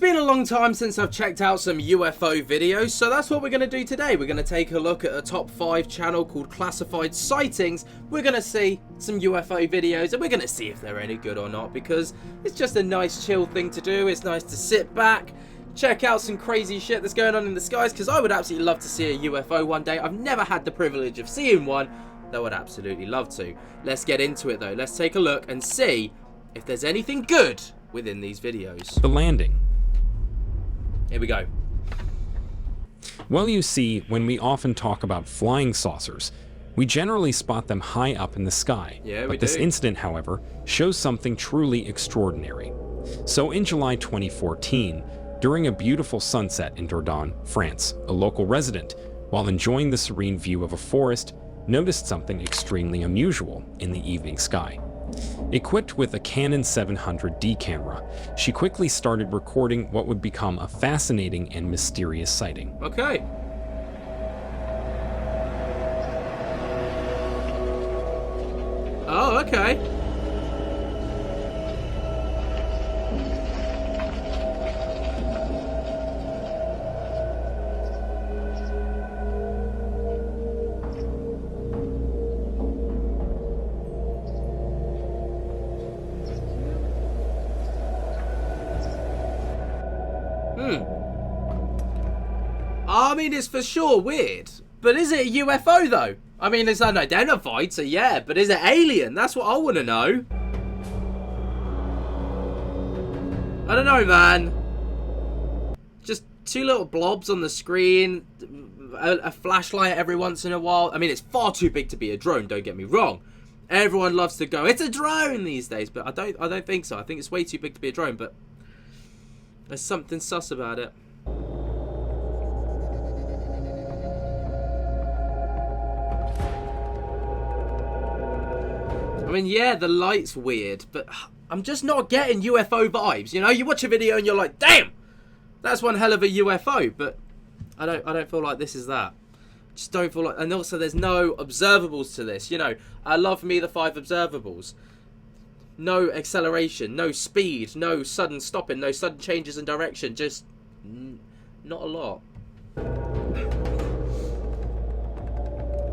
been a long time since I've checked out some UFO videos, so that's what we're going to do today. We're going to take a look at a top 5 channel called Classified Sightings. We're going to see some UFO videos and we're going to see if they're any good or not, because it's just a nice chill thing to do. It's nice to sit back, check out some crazy shit that's going on in the skies, because I would absolutely love to see a UFO one day. I've never had the privilege of seeing one, though I'd absolutely love to. Let's get into it though. Let's take a look and see if there's anything good within these videos. The landing. Here we go. Well, you see, when we often talk about flying saucers, we generally spot them high up in the sky. Yeah, but this incident, however, shows something truly extraordinary. So in July 2014, during a beautiful sunset in Dordogne, France, a local resident, while enjoying the serene view of a forest, noticed something extremely unusual in the evening sky. Equipped with a Canon 700D camera, she quickly started recording what would become a fascinating and mysterious sighting. Okay. Oh, okay. I mean, it's for sure weird, but is it a UFO though? I mean, it's unidentified, so yeah, but is it alien? That's what I want to know. I don't know, man. Just two little blobs on the screen, a flashlight every once in a while. I mean, it's far too big to be a drone, don't get me wrong. Everyone loves to go, it's a drone these days, but I don't think so. I think it's way too big to be a drone, but there's something sus about it. I mean, yeah, the light's weird, but I'm just not getting UFO vibes. You know, you watch a video and you're like, damn, that's one hell of a UFO. But I don't feel like this is that. Just don't feel like. And also, there's no observables to this. You know, I love me the 5 observables. No acceleration, no speed, no sudden stopping, no sudden changes in direction. Just not a lot.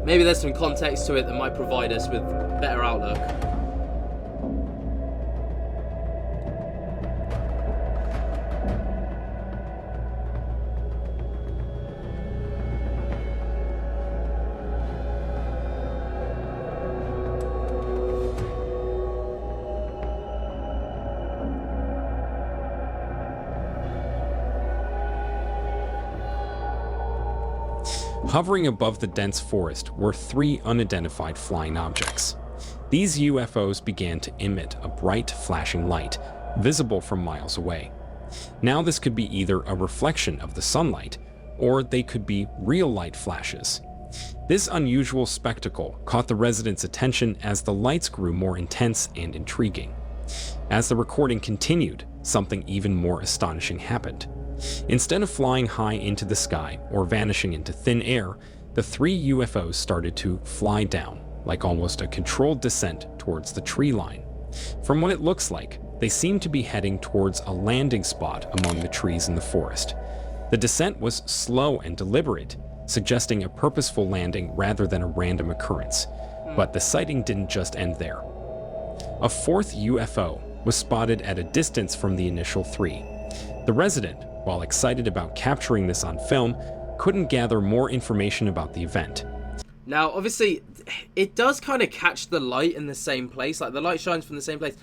Maybe there's some context to it that might provide us with better outlook. Hovering above the dense forest were 3 unidentified flying objects. These UFOs began to emit a bright, flashing light, visible from miles away. Now this could be either a reflection of the sunlight, or they could be real light flashes. This unusual spectacle caught the residents' attention as the lights grew more intense and intriguing. As the recording continued, something even more astonishing happened. Instead of flying high into the sky or vanishing into thin air, the 3 UFOs started to fly down, like almost a controlled descent towards the tree line. From what it looks like, they seem to be heading towards a landing spot among the trees in the forest. The descent was slow and deliberate, suggesting a purposeful landing rather than a random occurrence. But the sighting didn't just end there. A 4th UFO was spotted at a distance from the initial 3. The resident, while excited about capturing this on film, couldn't gather more information about the event. Now, obviously, it does kind of catch the light in the same place, like the light shines from the same place.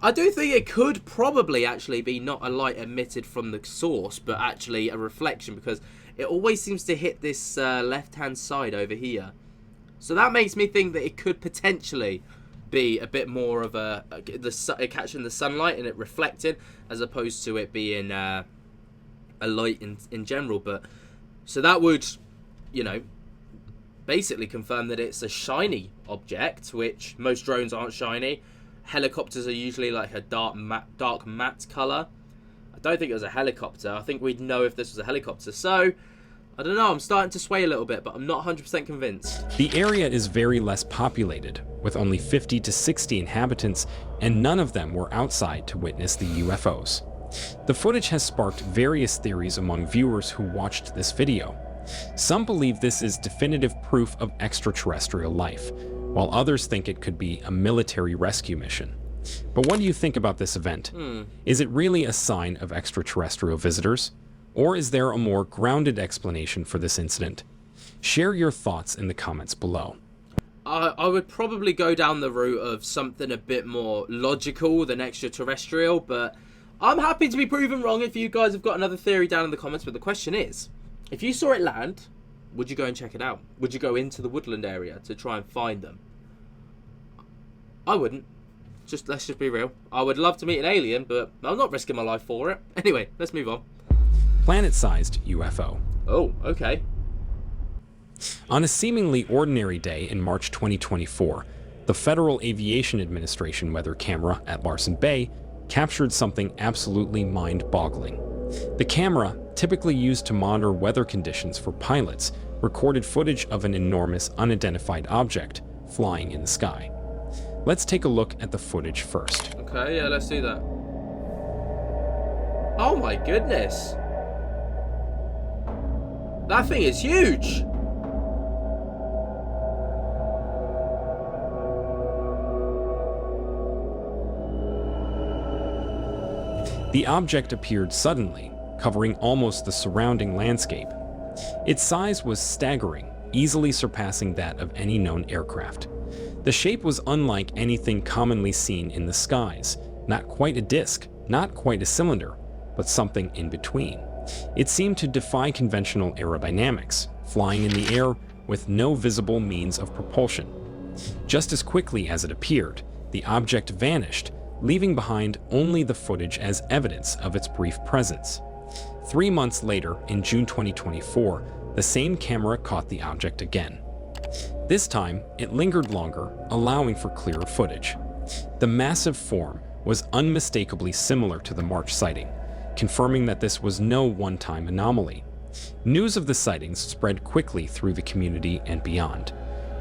I do think it could probably actually be not a light emitted from the source, but actually a reflection, because it always seems to hit this left-hand side over here. So that makes me think that it could potentially be a bit more of catching the sunlight and it reflecting, as opposed to it being a light in general. But so that would, you know, basically confirm that it's a shiny object, which most drones aren't shiny. Helicopters are usually like a dark matte color. I don't think it was a helicopter. I think we'd know if this was a helicopter. So I don't know, I'm starting to sway a little bit, but I'm not 100% convinced. The area is very less populated, with only 50 to 60 inhabitants, and none of them were outside to witness the UFOs. The footage has sparked various theories among viewers who watched this video. Some believe this is definitive proof of extraterrestrial life, while others think it could be a military rescue mission. But what do you think about this event? Is it really a sign of extraterrestrial visitors? Or is there a more grounded explanation for this incident? Share your thoughts in the comments below. I would probably go down the route of something a bit more logical than extraterrestrial, but I'm happy to be proven wrong if you guys have got another theory down in the comments. But the question is, if you saw it land, would you go and check it out? Would you go into the woodland area to try and find them? I wouldn't. Let's just be real. I would love to meet an alien, but I'm not risking my life for it. Anyway, let's move on. Planet-sized UFO. Oh, okay. On a seemingly ordinary day in March 2024, the Federal Aviation Administration weather camera at Larsen Bay captured something absolutely mind-boggling. The camera, typically used to monitor weather conditions for pilots, recorded footage of an enormous unidentified object flying in the sky. Let's take a look at the footage first. Okay, yeah, let's do that. Oh my goodness. That thing is huge. The object appeared suddenly, covering almost the surrounding landscape. Its size was staggering, easily surpassing that of any known aircraft. The shape was unlike anything commonly seen in the skies, not quite a disc, not quite a cylinder, but something in between. It seemed to defy conventional aerodynamics, flying in the air with no visible means of propulsion. Just as quickly as it appeared, the object vanished, leaving behind only the footage as evidence of its brief presence. 3 months later, in June 2024, the same camera caught the object again. This time, it lingered longer, allowing for clearer footage. The massive form was unmistakably similar to the March sighting, confirming that this was no one-time anomaly. News of the sightings spread quickly through the community and beyond.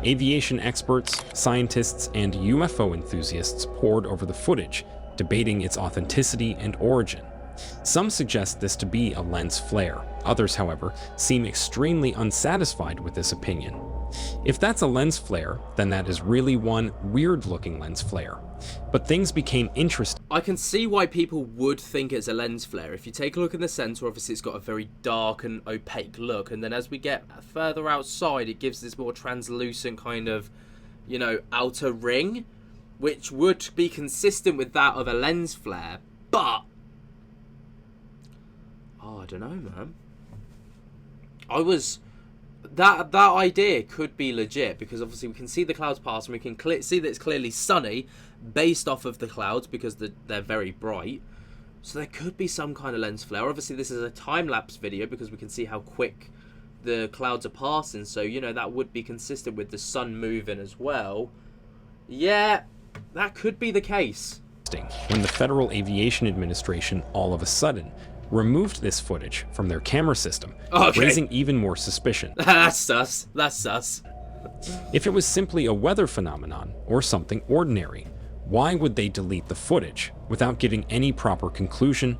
Aviation experts, scientists, and UFO enthusiasts pored over the footage, debating its authenticity and origin. Some suggest this to be a lens flare. Others, however, seem extremely unsatisfied with this opinion. If that's a lens flare, then that is really one weird-looking lens flare. But things became interesting. I can see why people would think it's a lens flare. If you take a look in the center, obviously it's got a very dark and opaque look, and then as we get further outside, it gives this more translucent kind of, you know, outer ring, which would be consistent with that of a lens flare. But I don't know, man. That idea could be legit, because obviously we can see the clouds pass and we can see that it's clearly sunny based off of the clouds because they're very bright. So there could be some kind of lens flare. Obviously this is a time-lapse video because we can see how quick the clouds are passing. So, you know, that would be consistent with the sun moving as well. Yeah, that could be the case. When the Federal Aviation Administration all of a sudden removed this footage from their camera system, raising even more suspicion. That's sus. That's sus. If it was simply a weather phenomenon or something ordinary, why would they delete the footage without giving any proper conclusion?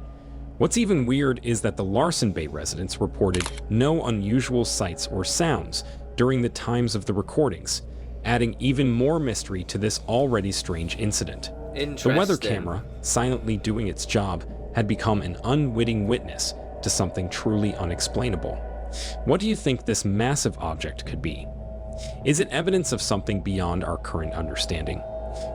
What's even weird is that the Larsen Bay residents reported no unusual sights or sounds during the times of the recordings, adding even more mystery to this already strange incident. The weather camera, silently doing its job, had become an unwitting witness to something truly unexplainable. What do you think this massive object could be? Is it evidence of something beyond our current understanding?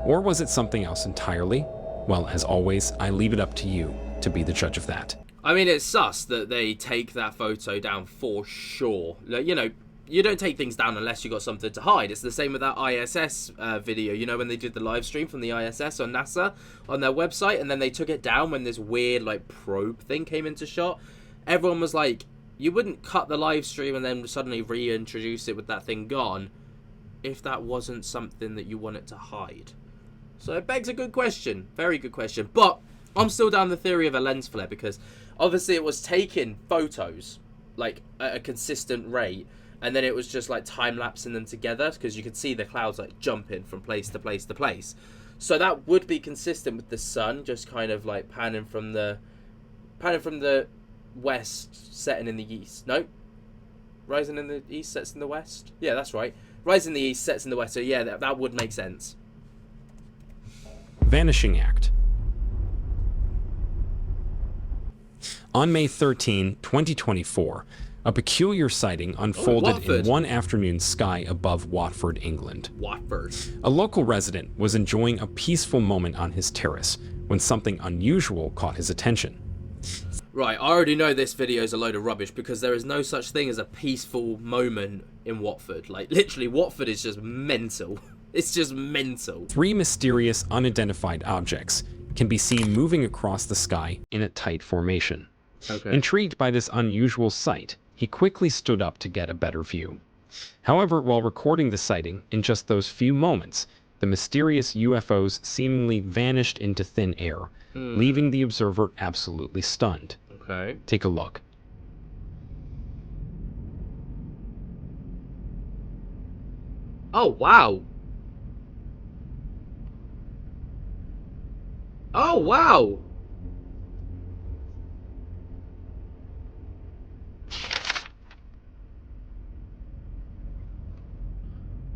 Or was it something else entirely? Well, as always, I leave it up to you to be the judge of that. I mean, it's sus that they take that photo down for sure. Like, you know, you don't take things down unless you got something to hide. It's the same with that ISS video, you know, when they did the live stream from the ISS on NASA on their website, and then they took it down when this weird, like, probe thing came into shot. Everyone was like, you wouldn't cut the live stream and then suddenly reintroduce it with that thing gone if that wasn't something that you wanted to hide. So it begs a good question. Very good question. But I'm still down the theory of a lens flare, because obviously it was taking photos, like, at a consistent rate, and then it was just like time-lapsing them together, because you could see the clouds like jumping from place to place to place. So that would be consistent with the sun just kind of like panning from the Panning from the west, setting in the east. No, rising in the east, sets in the west. Yeah, that's right. Rising in the east, sets in the west. So yeah, that would make sense. Vanishing Act. On May 13, 2024, a peculiar sighting unfolded in one afternoon sky above Watford, England. Watford. A local resident was enjoying a peaceful moment on his terrace when something unusual caught his attention. Right, I already know this video is a load of rubbish because there is no such thing as a peaceful moment in Watford. Like, literally, Watford is just mental. It's just mental. 3 mysterious unidentified objects can be seen moving across the sky in a tight formation. Okay. Intrigued by this unusual sight, he quickly stood up to get a better view. However, while recording the sighting, in just those few moments, the mysterious UFOs seemingly vanished into thin air, leaving the observer absolutely stunned. Okay. Take a look. Oh, wow. Oh, wow.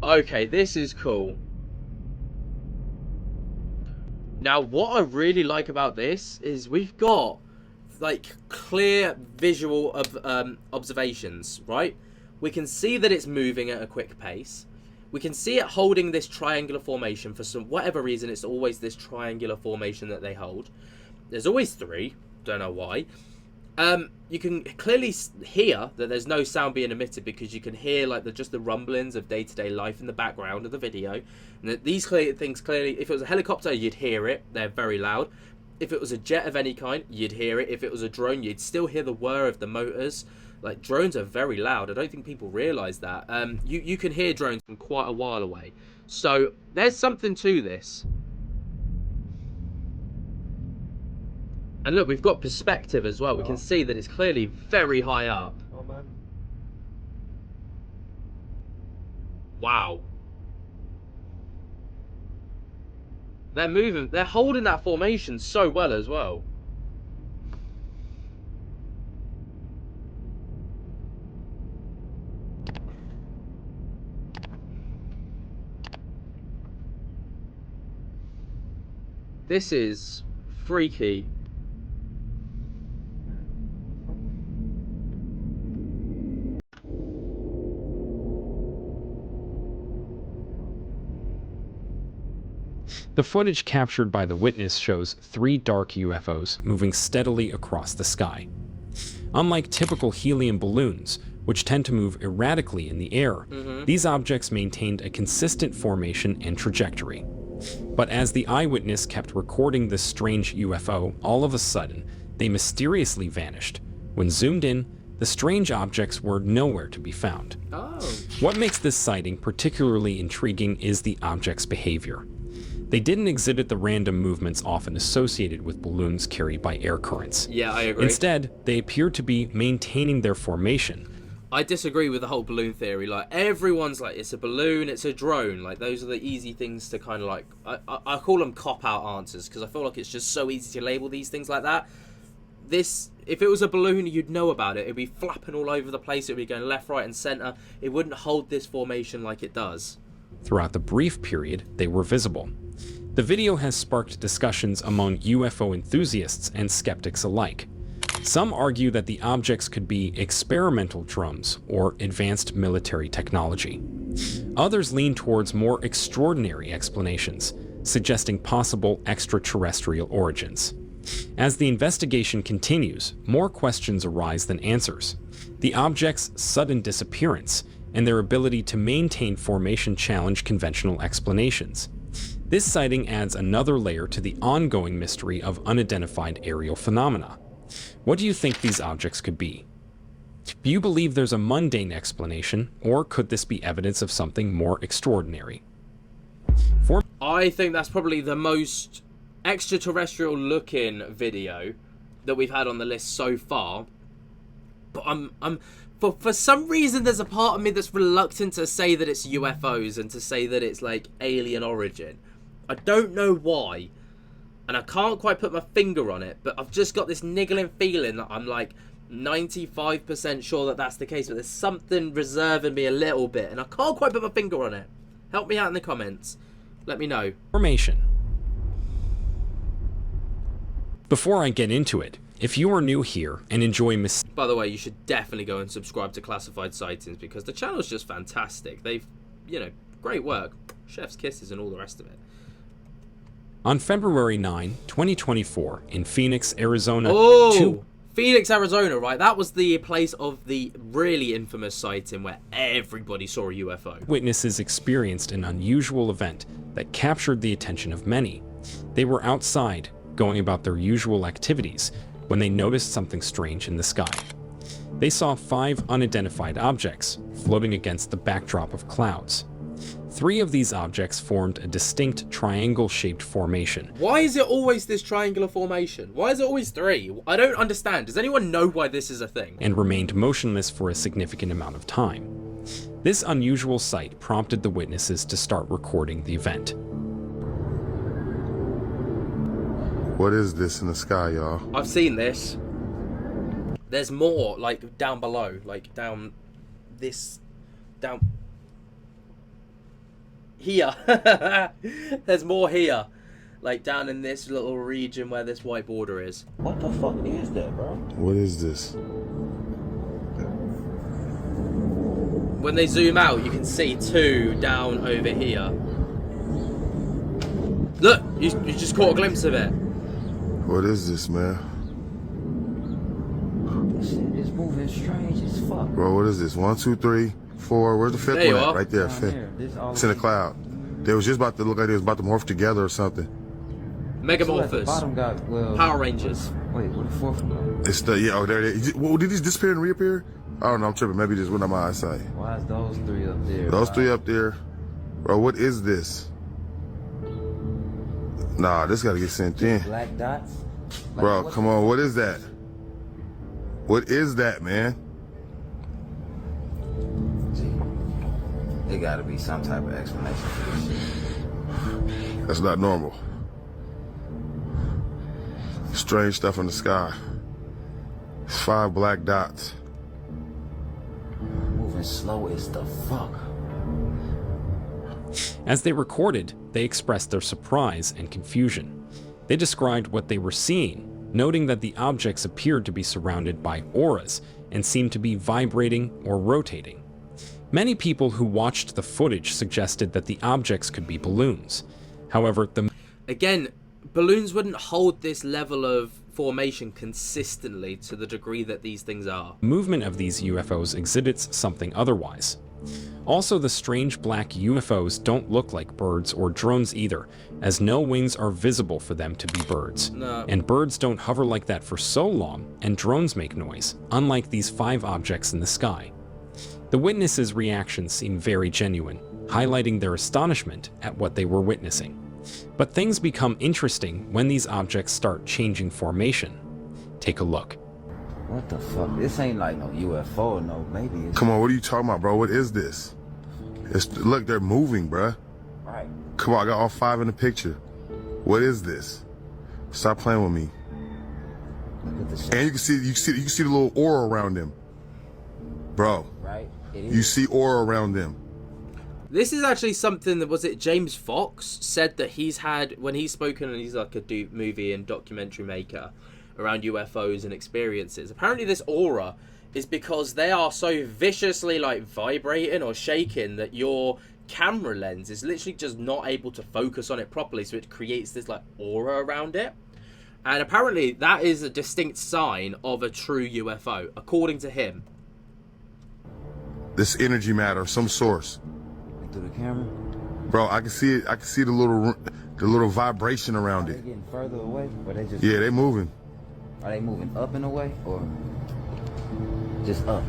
Okay, this is cool. Now, what I really like about this is we've got, like, clear visual of observations, right? We can see that it's moving at a quick pace. We can see it holding this triangular formation. For some whatever reason, it's always this triangular formation that they hold. There's always 3. Don't know why. You can clearly hear that there's no sound being emitted because you can hear like just the rumblings of day-to-day life in the background of the video. And that these things clearly, if it was a helicopter, you'd hear it. They're very loud. If it was a jet of any kind, you'd hear it. If it was a drone, you'd still hear the whir of the motors. Like, drones are very loud. I don't think people realise that. You can hear drones from quite a while away. So there's something to this. And look, we've got perspective as well. We can see that it's clearly very high up. Oh, man. Wow. They're moving. They're holding that formation so well as well. This is freaky. The footage captured by the witness shows 3 dark UFOs moving steadily across the sky. Unlike typical helium balloons, which tend to move erratically in the air, these objects maintained a consistent formation and trajectory. But as the eyewitness kept recording this strange UFO, all of a sudden, they mysteriously vanished. When zoomed in, the strange objects were nowhere to be found. Oh. What makes this sighting particularly intriguing is the object's behavior. They didn't exhibit the random movements often associated with balloons carried by air currents. Yeah, I agree. Instead, they appeared to be maintaining their formation. I disagree with the whole balloon theory. Like, everyone's like, it's a balloon, it's a drone. Like, those are the easy things to kind of like... I call them cop-out answers because I feel like it's just so easy to label these things like that. This, if it was a balloon, you'd know about it. It'd be flapping all over the place. It'd be going left, right, and centre. It wouldn't hold this formation like it does. Throughout the brief period, they were visible. The video has sparked discussions among UFO enthusiasts and skeptics alike. Some argue that the objects could be experimental drones or advanced military technology. Others lean towards more extraordinary explanations, suggesting possible extraterrestrial origins. As the investigation continues, more questions arise than answers. The objects' sudden disappearance and their ability to maintain formation challenge conventional explanations. This sighting adds another layer to the ongoing mystery of unidentified aerial phenomena. What do you think these objects could be? Do you believe there's a mundane explanation, or could this be evidence of something more extraordinary? I think that's probably the most extraterrestrial looking video that we've had on the list so far. But for some reason there's a part of me that's reluctant to say that it's UFOs and to say that it's like alien origin. I don't know why. and I can't quite put my finger on it, but I've just got this niggling feeling that I'm like 95% sure that that's the case, but there's something reserving me a little bit, and I can't quite put my finger on it. Help me out in the comments. Let me know. Formation. Before I get into it, if you are new here and enjoy By the way, you should definitely go and subscribe to Classified Sightings, because the channel's just fantastic. They've, you know, great work. Chef's kisses and all the rest of it. On February 9, 2024, in Phoenix, Arizona, Phoenix, Arizona, right? That was the place of the really infamous sighting where everybody saw a UFO. Witnesses experienced an unusual event that captured the attention of many. They were outside, going about their usual activities, when they noticed something strange in the sky. They saw 5 unidentified objects floating against the backdrop of clouds. 3 of these objects formed a distinct triangle-shaped formation. Why is it always this triangular formation? Why is it always 3? I don't understand. Does anyone know why this is a thing? And remained motionless for a significant amount of time. This unusual sight prompted the witnesses to start recording the event. What is this in the sky, y'all? I've seen this. There's more, like, down below. Like, down this... down... here. There's more here. Like, down in this little region where this white border is. What the fuck is that, bro? What is this? When they zoom out, you can see 2 down over here. Look! You just caught a glimpse of it. What is this, man? This shit is moving strange as fuck. Bro, what is this? 1, 2, 3, 4. Where's the 5th There you one at? are. Right there, Down 5th. there. This all It's in the cloud. They was just about to look like they was about to morph together or something. So at the bottom Megamorphous. got, well, Power Rangers. Wait, where the 4th one go? It's the, yeah, oh, there it is. Well, did these disappear and reappear? I don't know, I'm tripping. Maybe just went on my eyesight. Why is those 3 up there? Those 3 up there. Bro, what is this? Nah, this gotta get sent in. Black dots? Like, Bro, what come the- on, what is that? What is that, man? Gee, it gotta be some type of explanation for this shit. That's not normal. Strange stuff in the sky. 5 black dots. Moving slow as the fuck. As they recorded, they expressed their surprise and confusion. They described what they were seeing, noting that the objects appeared to be surrounded by auras and seemed to be vibrating or rotating. Many people who watched the footage suggested that the objects could be balloons. However, Again, balloons wouldn't hold this level of formation consistently to the degree that these things are. movement of these UFOs exhibits something otherwise. Also, the strange black UFOs don't look like birds or drones either, as no wings are visible for them to be birds. No. And birds don't hover like that for so long, and drones make noise, unlike these 5 objects in the sky. The witnesses' reactions seem very genuine, highlighting their astonishment at what they were witnessing. But things become interesting when these objects start changing formation. Take a look. What the fuck? This ain't like no UFO, no, maybe it's... Come on, what are you talking about, bro? What is this? Look, they're moving, bruh. Right. Come on, I got all 5 in the picture. What is this? Stop playing with me. Look at the shit, And you can see the little aura around them. Bro, right? It is. you see aura around them. This is actually something that, was it James Fox said that he's had when he's spoken, and he's like a movie and documentary maker around UFOs and experiences. Apparently this aura is because they are so viciously like vibrating or shaking that your camera lens is literally just not able to focus on it properly, so it creates this like aura around it. And apparently that is a distinct sign of a true UFO, according to him. This energy matter of some source. Through the camera? Bro, I can see it. I can see the little vibration around Are they it. getting further away? Or they just... Yeah, they moving. Are they moving up and away? Or just up?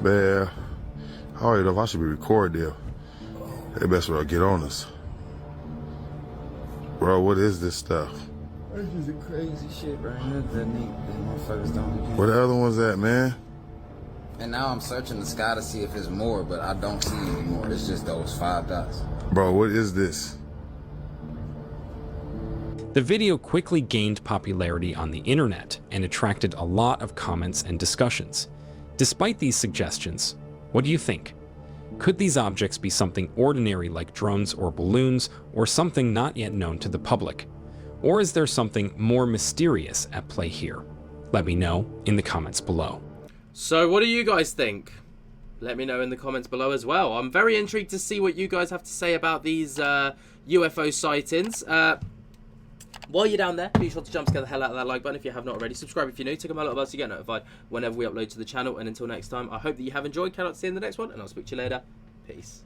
Man, I don't know if I should be recording them. They best well get on us. Bro, what is this stuff? This is a crazy shit right here. That motherfuckers don't do. Where the other ones at, man? And now I'm searching the sky to see if it's more, but I don't see any more. It's just those 5 dots. Bro, what is this? The video quickly gained popularity on the internet and attracted a lot of comments and discussions. Despite these suggestions, what do you think? Could these objects be something ordinary like drones or balloons, or something not yet known to the public? Or is there something more mysterious at play here? Let me know in the comments below. So what do you guys think? Let me know in the comments below as well. I'm very intrigued to see what you guys have to say about these UFO sightings. While you're down there, be sure to jump scare the hell out of that like button if you have not already. Subscribe if you're new. Tick on my little bell to get notified whenever we upload to the channel. And until next time, I hope that you have enjoyed. Cannot see you in the next one, and I'll speak to you later. Peace.